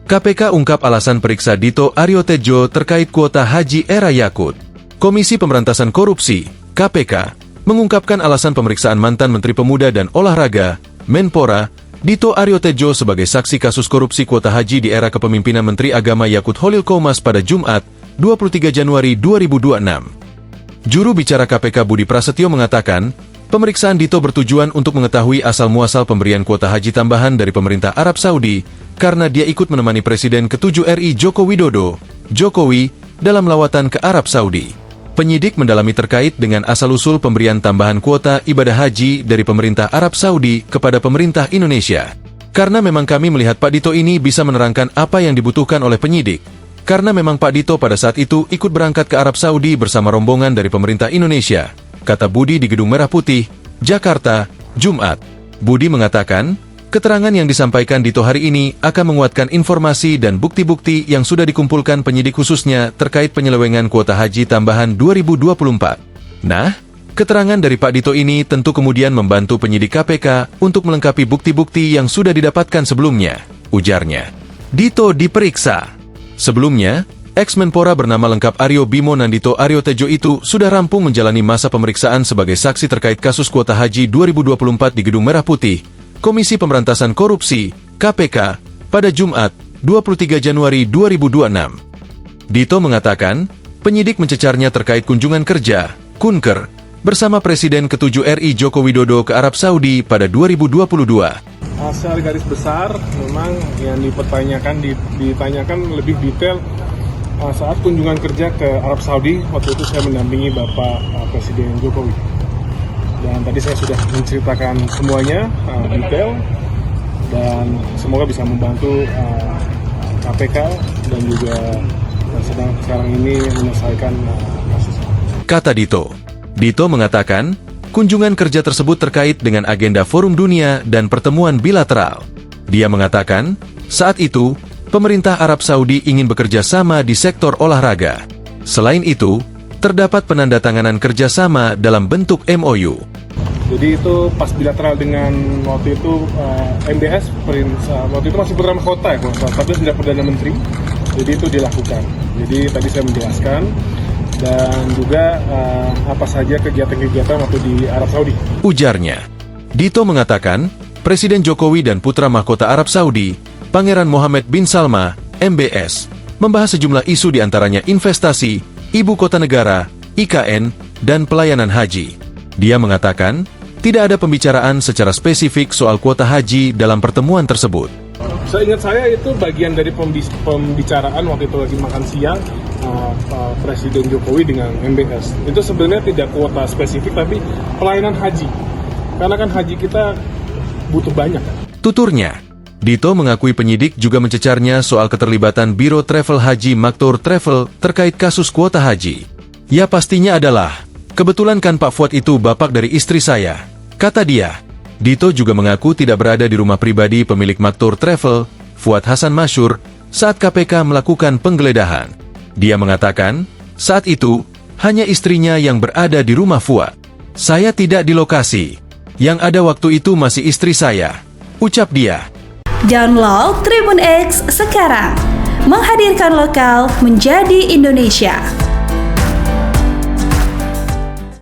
KPK ungkap alasan periksa Dito Aryo Tejo terkait kuota haji era Yakut. Komisi Pemberantasan Korupsi, KPK, mengungkapkan alasan pemeriksaan mantan Menteri Pemuda dan Olahraga, Menpora, Dito Aryo Tejo sebagai saksi kasus korupsi kuota haji di era kepemimpinan Menteri Agama Yakut Holil Qomas pada Jumat, 23 Januari 2026. Juru bicara KPK Budi Prasetyo mengatakan, pemeriksaan Dito bertujuan untuk mengetahui asal-muasal pemberian kuota haji tambahan dari pemerintah Arab Saudi, karena dia ikut menemani Presiden ke-7 RI Joko Widodo, Jokowi, dalam lawatan ke Arab Saudi. Penyidik mendalami terkait dengan asal-usul pemberian tambahan kuota ibadah haji dari pemerintah Arab Saudi kepada pemerintah Indonesia. Karena memang kami melihat Pak Dito ini bisa menerangkan apa yang dibutuhkan oleh penyidik. Karena memang Pak Dito pada saat itu ikut berangkat ke Arab Saudi bersama rombongan dari pemerintah Indonesia, kata Budi di Gedung Merah Putih, Jakarta, Jumat. Budi mengatakan, keterangan yang disampaikan Dito hari ini akan menguatkan informasi dan bukti-bukti yang sudah dikumpulkan penyidik khususnya terkait penyelewengan kuota haji tambahan 2024. Nah, keterangan dari Pak Dito ini tentu kemudian membantu penyidik KPK untuk melengkapi bukti-bukti yang sudah didapatkan sebelumnya, ujarnya. Dito diperiksa. Sebelumnya, ex-Menpora bernama lengkap Aryo Bimo Nandito Aryo Tejo itu sudah rampung menjalani masa pemeriksaan sebagai saksi terkait kasus kuota haji 2024 di Gedung Merah Putih, Komisi Pemberantasan Korupsi, KPK, pada Jumat, 23 Januari 2026. Dito mengatakan, penyidik mencecarnya terkait kunjungan kerja, Kunker, bersama Presiden ke-7 RI Joko Widodo ke Arab Saudi pada 2022. Secara garis besar, memang yang ditanyakan lebih detail saat kunjungan kerja ke Arab Saudi. Waktu itu saya mendampingi Bapak Presiden Jokowi. Dan tadi saya sudah menceritakan semuanya detail dan semoga bisa membantu KPK dan juga sedang sekarang ini menyelesaikan kasus. Kata Dito. Dito mengatakan, kunjungan kerja tersebut terkait dengan agenda Forum Dunia dan pertemuan bilateral. Dia mengatakan, saat itu, pemerintah Arab Saudi ingin bekerja sama di sektor olahraga. Selain itu, terdapat penandatanganan kerjasama dalam bentuk MOU. Jadi itu pas bilateral dengan waktu itu MBS, waktu itu masih Perdana Kota ya, tapi sudah Perdana Menteri, jadi itu dilakukan. Jadi tadi saya menjelaskan, dan juga apa saja kegiatan-kegiatan waktu di Arab Saudi. Ujarnya. Dito mengatakan, Presiden Jokowi dan Putra Mahkota Arab Saudi, Pangeran Mohammed bin Salma, MBS, membahas sejumlah isu diantaranya investasi, ibu kota negara, IKN, dan pelayanan haji. Dia mengatakan, tidak ada pembicaraan secara spesifik soal kuota haji dalam pertemuan tersebut. Seingat saya itu bagian dari pembicaraan waktu itu lagi makan siang Presiden Jokowi dengan MBS. Itu sebenarnya tidak kuota spesifik tapi pelayanan haji. Karena kan haji kita butuh banyak. Tuturnya, Dito mengakui penyidik juga mencecarnya soal keterlibatan Biro Travel Haji Maktour Travel terkait kasus kuota haji. Ya pastinya adalah, kebetulan kan Pak Fuad itu bapak dari istri saya, kata dia. Dito juga mengaku tidak berada di rumah pribadi pemilik Maktour Travel, Fuad Hasan Masyur, saat KPK melakukan penggeledahan. Dia mengatakan, saat itu, hanya istrinya yang berada di rumah Fuad. Saya tidak di lokasi. Yang ada waktu itu masih istri saya, ucap dia. Download Tribun X sekarang, menghadirkan lokal menjadi Indonesia.